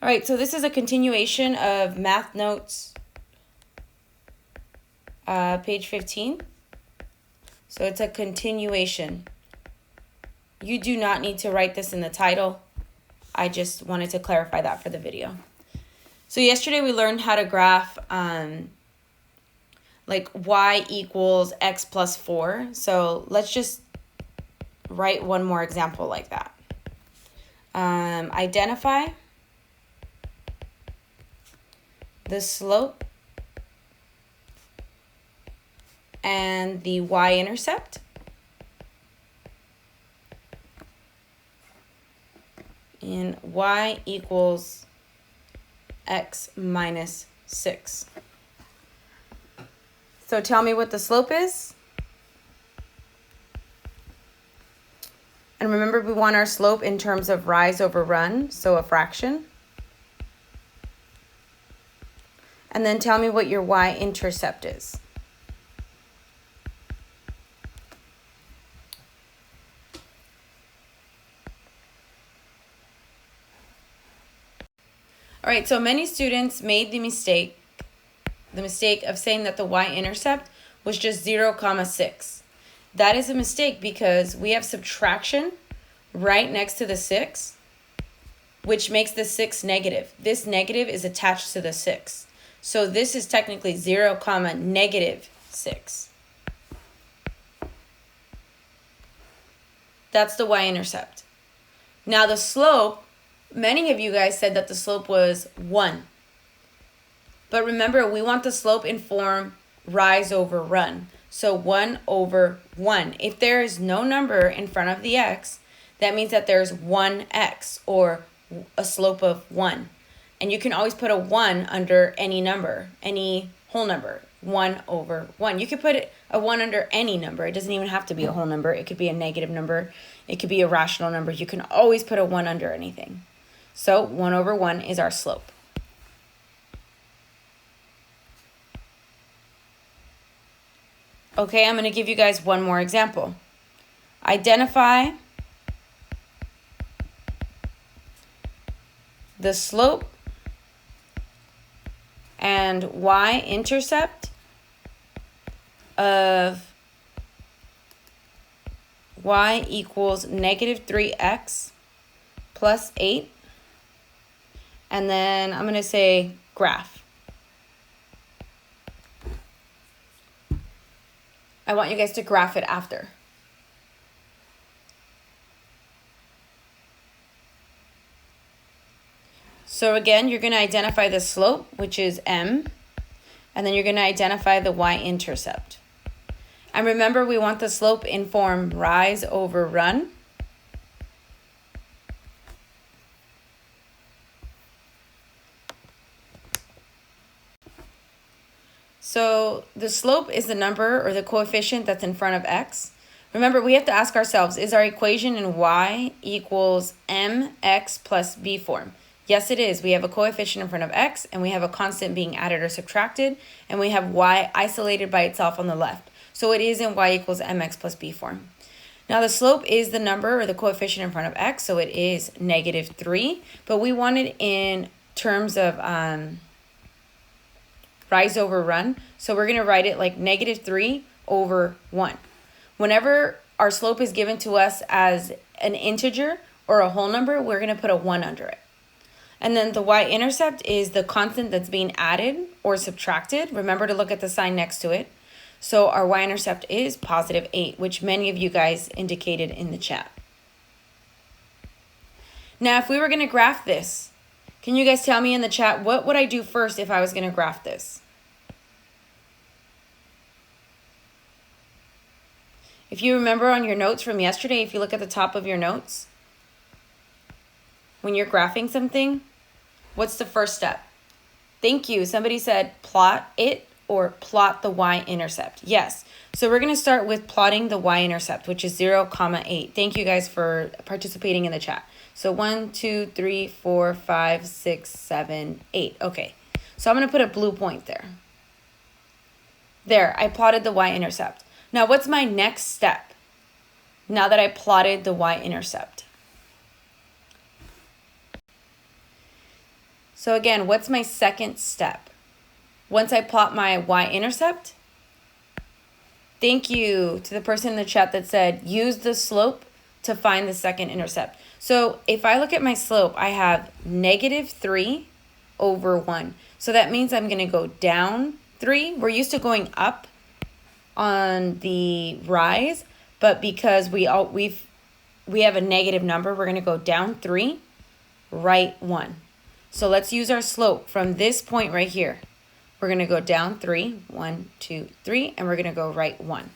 All right, so this is a continuation of Math Notes, page 15. So it's a continuation. You do not need to write this in the title. I just wanted to clarify that for the video. So yesterday we learned how to graph like y equals x plus 4. So let's just write one more example like that. Identify the slope and the y-intercept. And y equals x minus 6. So tell me what the slope is. And remember, we want our slope in terms of rise over run, so a fraction. And then tell me what your y-intercept is. All right, so many students made the mistake of saying that the y-intercept was just 0,6. That is a mistake because we have subtraction right next to the 6, which makes the 6 negative. This negative is attached to the 6. So this is technically 0, negative 6. That's the y-intercept. Now the slope, many of you guys said that the slope was 1. But remember, we want the slope in form rise over run. So 1 over 1. If there is no number in front of the x, that means that there's 1x, or a slope of 1. And you can always put a 1 under any number, any whole number. 1 over 1. You could put a 1 under any number. It doesn't even have to be a whole number. It could be a negative number. It could be a rational number. You can always put a 1 under anything. So 1 over 1 is our slope. Okay, I'm going to give you guys one more example. Identify the slope and y-intercept of y equals negative 3x plus 8. And then I'm going to say graph. I want you guys to graph it after. So again, you're going to identify the slope, which is m, and then you're going to identify the y-intercept. And remember, we want the slope in form rise over run. So the slope is the number or the coefficient that's in front of x. Remember, we have to ask ourselves, is our equation in y equals mx plus b form? Yes, it is. We have a coefficient in front of x, and we have a constant being added or subtracted, and we have y isolated by itself on the left. So it is in y equals mx plus b form. Now the slope is the number or the coefficient in front of x, so it is negative 3, but we want it in terms of rise over run. So we're going to write it like negative 3 over 1. Whenever our slope is given to us as an integer or a whole number, we're going to put a 1 under it. And then the y-intercept is the constant that's being added or subtracted. Remember to look at the sign next to it. So our y-intercept is positive 8, which many of you guys indicated in the chat. Now, if we were going to graph this, can you guys tell me in the chat, what would I do first if I was going to graph this? If you remember on your notes from yesterday, if you look at the top of your notes, when you're graphing something, what's the first step? Thank you. Somebody said plot it or plot the y-intercept. Yes. So we're going to start with plotting the y-intercept, which is 0, 8. Thank you guys for participating in the chat. So 1, 2, 3, 4, 5, 6, 7, 8. Okay. So I'm going to put a blue point there. There, I plotted the y-intercept. Now, what's my next step now that I plotted the y-intercept? So again, what's my second step? Once I plot my y-intercept, thank you to the person in the chat that said, use the slope to find the second intercept. So if I look at my slope, I have -3 over 1. So that means I'm going to go down 3. We're used to going up on the rise, but because we have a negative number, we're going to go down 3, right 1. So let's use our slope from this point right here. We're going to go down 3, 1, 2, 3, and we're going to go right 1.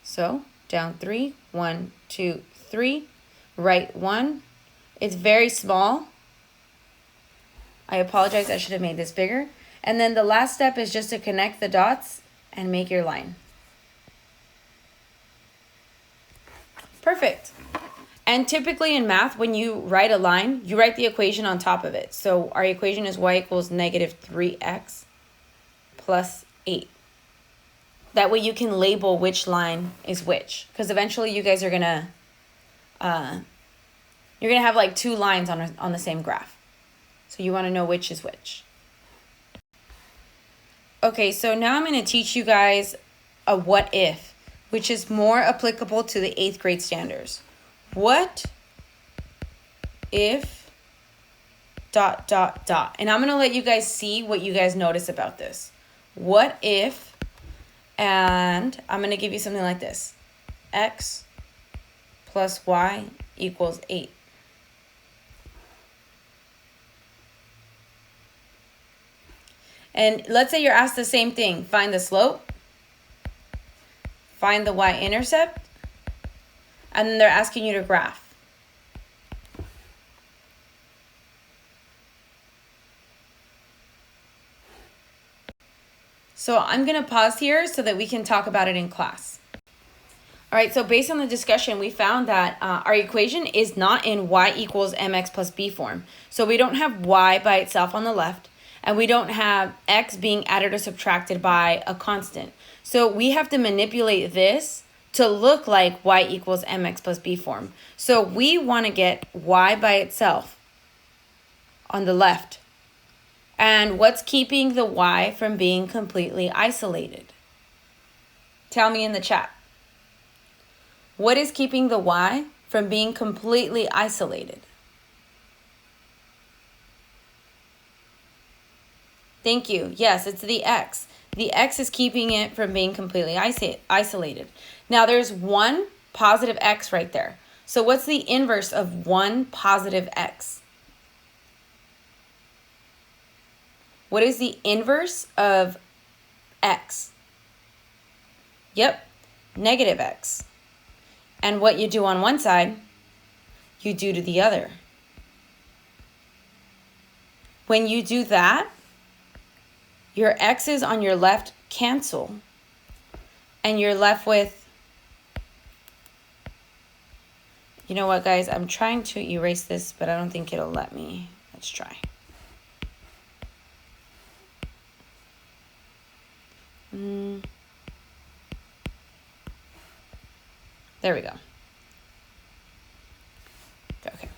So down 3, 1, 2, 3, right 1. It's very small. I apologize, I should have made this bigger. And then the last step is just to connect the dots and make your line. Perfect. And typically in math, when you write a line, you write the equation on top of it. So our equation is y equals -3x plus 8. That way you can label which line is which. Because eventually you guys are going to, you're going to have like 2 lines on the same graph. So you want to know which is which. Okay, so now I'm going to teach you guys a what if, which is more applicable to the 8th grade standards. What if ... And I'm going to let you guys see what you guys notice about this. What if, and I'm going to give you something like this. X plus y equals 8. And let's say you're asked the same thing. Find the slope. Find the y-intercept. And then they're asking you to graph. So I'm going to pause here so that we can talk about it in class. All right, so based on the discussion, we found that our equation is not in y equals mx plus b form. So we don't have y by itself on the left, and we don't have x being added or subtracted by a constant. So we have to manipulate this to look like y equals mx plus b form. So we want to get y by itself on the left. And what's keeping the y from being completely isolated? Tell me in the chat. What is keeping the y from being completely isolated? Thank you. Yes, it's the x. The x is keeping it from being completely isolated. Now, there's one positive x right there. So what's the inverse of one positive x? What is the inverse of x? Yep, negative x. And what you do on one side, you do to the other. When you do that, your x's on your left cancel, and you're left with, you know what, guys? I'm trying to erase this, but I don't think it'll let me. Let's try. There we go. Okay.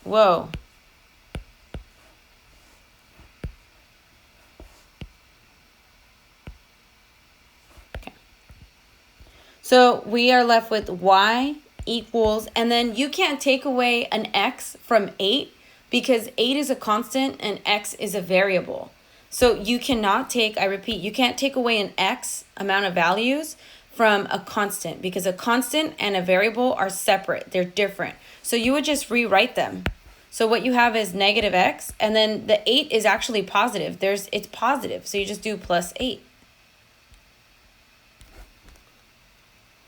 Whoa. Okay. So we are left with y equals, and then you can't take away an x from 8 because 8 is a constant and x is a variable. So you cannot take, I repeat, you can't take away an x amount of values from a constant because a constant and a variable are separate. They're different. So you would just rewrite them. So what you have is negative x, and then the 8 is actually positive. It's positive, so you just do plus 8.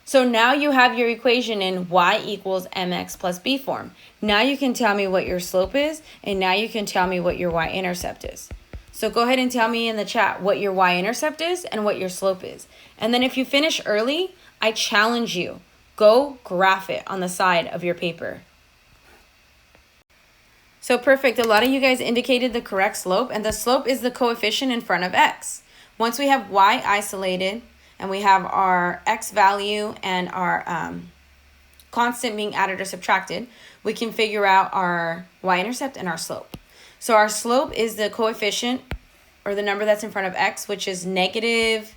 So now you have your equation in y equals mx plus b form. Now you can tell me what your slope is, and now you can tell me what your y-intercept is. So go ahead and tell me in the chat what your y-intercept is and what your slope is. And then if you finish early, I challenge you. Go graph it on the side of your paper. So perfect. A lot of you guys indicated the correct slope, and the slope is the coefficient in front of x. Once we have y isolated and we have our x value and our constant being added or subtracted, we can figure out our y-intercept and our slope. So our slope is the coefficient or the number that's in front of x, which is negative,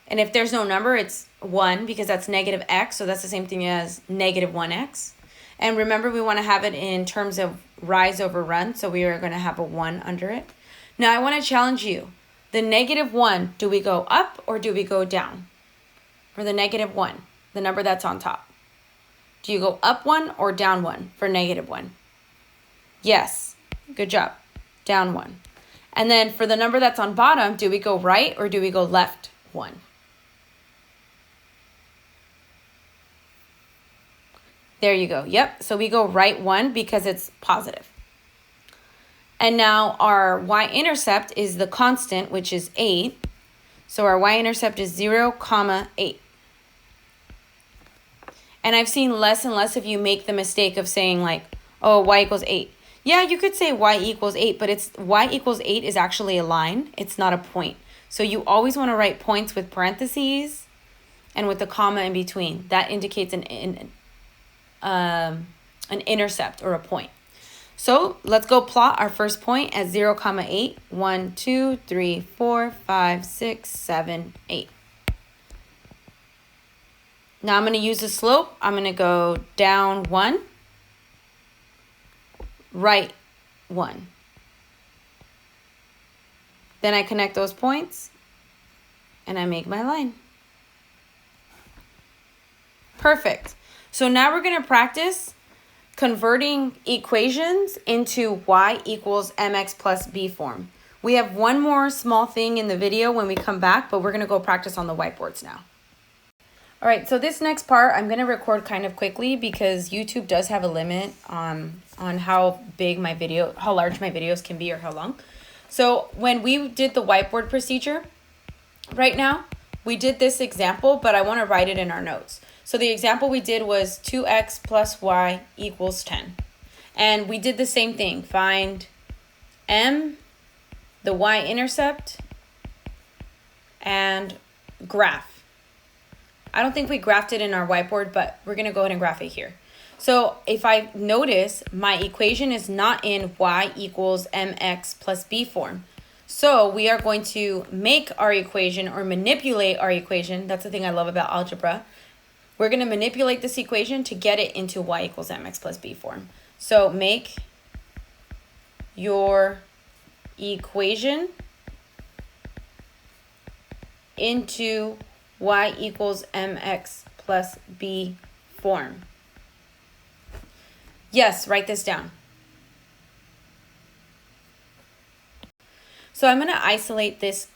and if there's no number, it's 1 because that's negative x, so that's the same thing as negative 1x. And remember, we want to have it in terms of rise over run, so we are going to have a 1 under it. Now I want to challenge you. The negative 1, do we go up or do we go down? For the negative 1, the number that's on top. Do you go up 1 or down 1 for negative 1? Yes, good job, down 1. And then for the number that's on bottom, do we go right or do we go left 1? There you go, yep, so we go right 1 because it's positive. And now our y-intercept is the constant, which is 8. So our y-intercept is 0, 8. And I've seen less and less of you make the mistake of saying like, oh, y equals 8. Yeah, you could say y equals 8, but it's y equals 8 is actually a line. It's not a point. So you always want to write points with parentheses and with the comma in between. That indicates an intercept or a point. So let's go plot our first point at 0, 8. 1, 2, 3, 4, 5, 6, 7, 8. Now I'm going to use the slope. I'm going to go down 1, right 1. Then I connect those points and I make my line. Perfect. So now we're going to practice converting equations into y equals mx plus b form. We have one more small thing in the video when we come back, but we're going to go practice on the whiteboards now. All right, so this next part I'm going to record kind of quickly because YouTube does have a limit on how big my video, how large my videos can be or how long. So when we did the whiteboard procedure, right now, we did this example, but I want to write it in our notes. So the example we did was 2x plus y equals 10. And we did the same thing. Find m, the y-intercept, and graph. I don't think we graphed it in our whiteboard, but we're going to go ahead and graph it here. So if I notice, my equation is not in y equals mx plus b form. So we are going to make our equation or manipulate our equation. That's the thing I love about algebra. We're going to manipulate this equation to get it into y equals mx plus b form. So make your equation into y equals mx plus b form. Yes, write this down. So I'm going to isolate this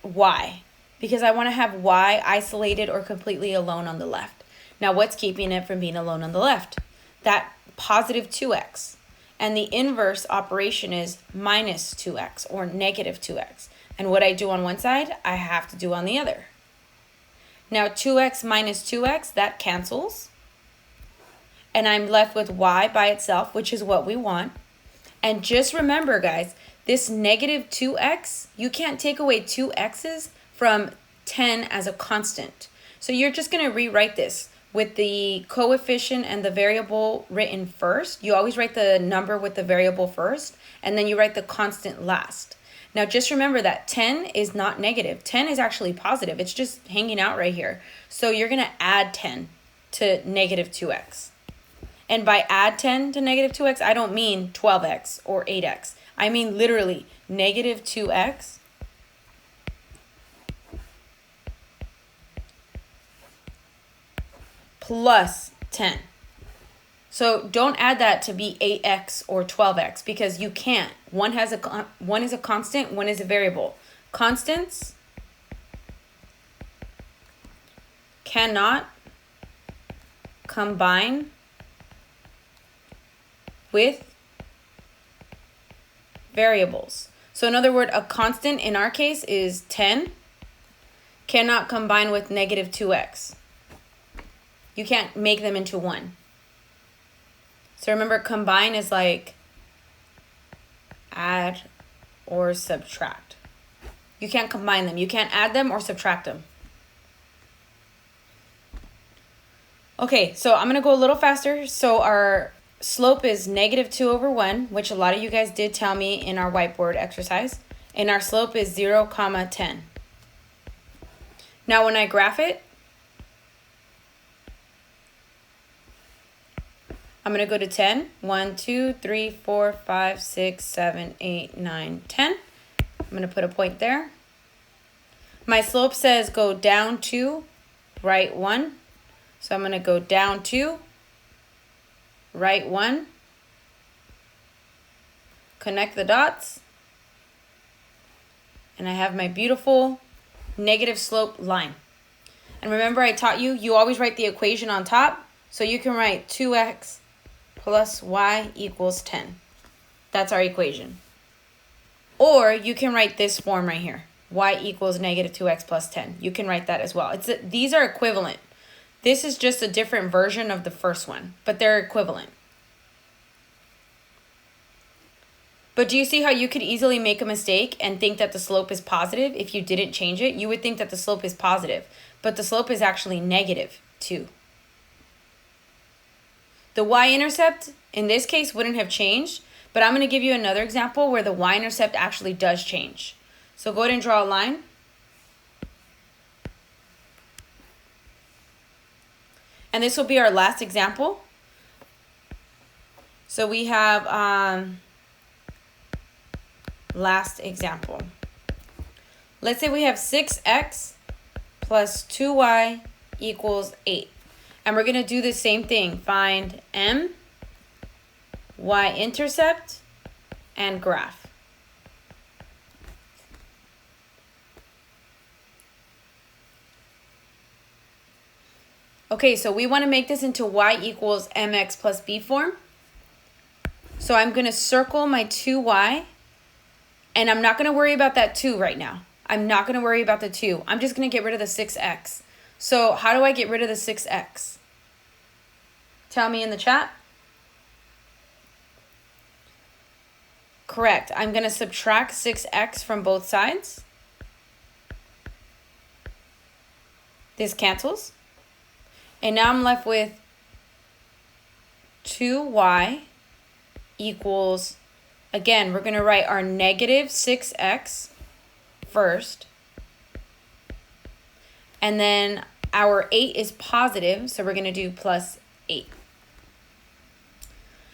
y because I want to have y isolated or completely alone on the left. Now, what's keeping it from being alone on the left? That positive 2x. And the inverse operation is minus 2x or negative 2x. And what I do on one side, I have to do on the other. Now, 2x minus 2x, that cancels. And I'm left with y by itself, which is what we want. And just remember, guys, this negative 2x, you can't take away 2 x's from 10 as a constant. So you're just going to rewrite this with the coefficient and the variable written first. You always write the number with the variable first, and then you write the constant last. Now just remember that 10 is not negative. 10 is actually positive. It's just hanging out right here. So you're going to add 10 to negative 2x. And by add 10 to negative 2x, I don't mean 12x or 8x. I mean literally negative 2x plus 10. So don't add that to be 8x or 12x because you can't. One is a constant, one is a variable. Constants cannot combine with variables. So in other words, a constant in our case is 10, cannot combine with negative 2x. You can't make them into one. So remember, combine is like add or subtract. You can't combine them. You can't add them or subtract them. Okay, so I'm going to go a little faster. So our slope is -2/1, which a lot of you guys did tell me in our whiteboard exercise. And our slope is 0, 10. Now when I graph it, I'm going to go to 10. 1, 2, 3, 4, 5, 6, 7, 8, 9, 10. I'm going to put a point there. My slope says go down 2, right 1. So I'm going to go down 2, right 1. Connect the dots. And I have my beautiful negative slope line. And remember I taught you, you always write the equation on top. So you can write 2x plus y equals 10. That's our equation. Or you can write this form right here. Y equals -2x plus 10. You can write that as well. These are equivalent. This is just a different version of the first one, but they're equivalent. But do you see how you could easily make a mistake and think that the slope is positive if you didn't change it? You would think that the slope is positive, but the slope is actually -2. The y-intercept, in this case, wouldn't have changed, but I'm going to give you another example where the y-intercept actually does change. So go ahead and draw a line. And this will be our last example. So we have last example. Let's say we have 6x plus 2y equals 8. And we're going to do the same thing. Find m, y-intercept, and graph. Okay, so we want to make this into y equals mx plus b form. So I'm going to circle my 2y, and I'm not going to worry about that 2 right now. I'm not going to worry about the 2. I'm just going to get rid of the 6x. So how do I get rid of the 6x? Tell me in the chat. Correct. I'm going to subtract 6x from both sides. This cancels. And now I'm left with 2y equals, again, we're going to write our -6x first. And then our 8 is positive, so we're going to do plus 8.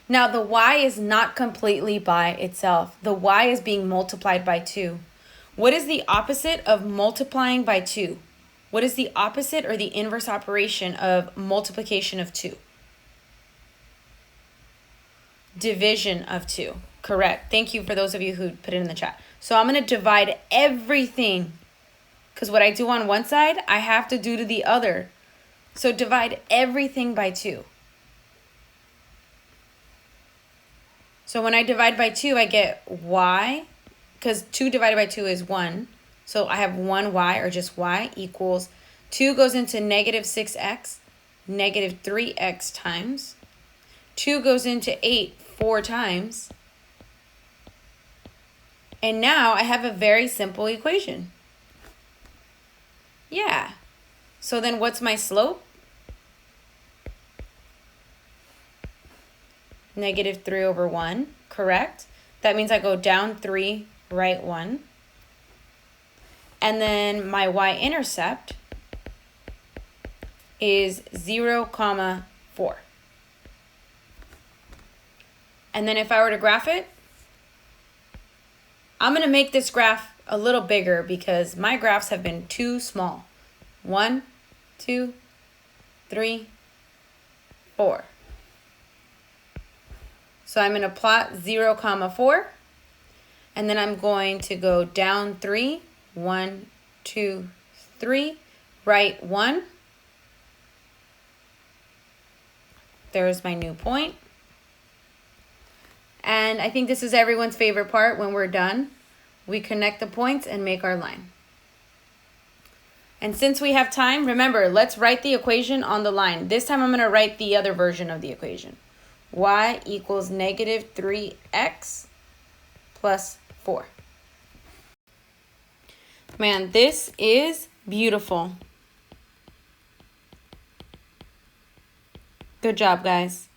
Now the y is not completely by itself. The y is being multiplied by 2. What is the opposite of multiplying by 2? What is the opposite or the inverse operation of multiplication of 2? Division of 2. Correct. Thank you for those of you who put it in the chat. So I'm going to divide everything, because what I do on one side, I have to do to the other. So divide everything by 2. So when I divide by 2, I get y, because 2 divided by 2 is 1. So I have 1y, or just y, equals 2 goes into -6x, -3x times. 2 goes into 8 4 times. And now I have a very simple equation. Yeah. So then what's my slope? -3/1, correct? That means I go down 3, right 1. And then my y-intercept is 0, 4. And then if I were to graph it, I'm going to make this graph a little bigger because my graphs have been too small. 1, 2, 3, 4. So I'm going to plot 0, 4. And then I'm going to go down 3, 1, 2, 3, right 1. There's my new point. And I think this is everyone's favorite part. When we're done, we connect the points and make our line. And since we have time, remember, let's write the equation on the line. This time I'm going to write the other version of the equation. Y equals -3x plus 4. Man, this is beautiful. Good job, guys.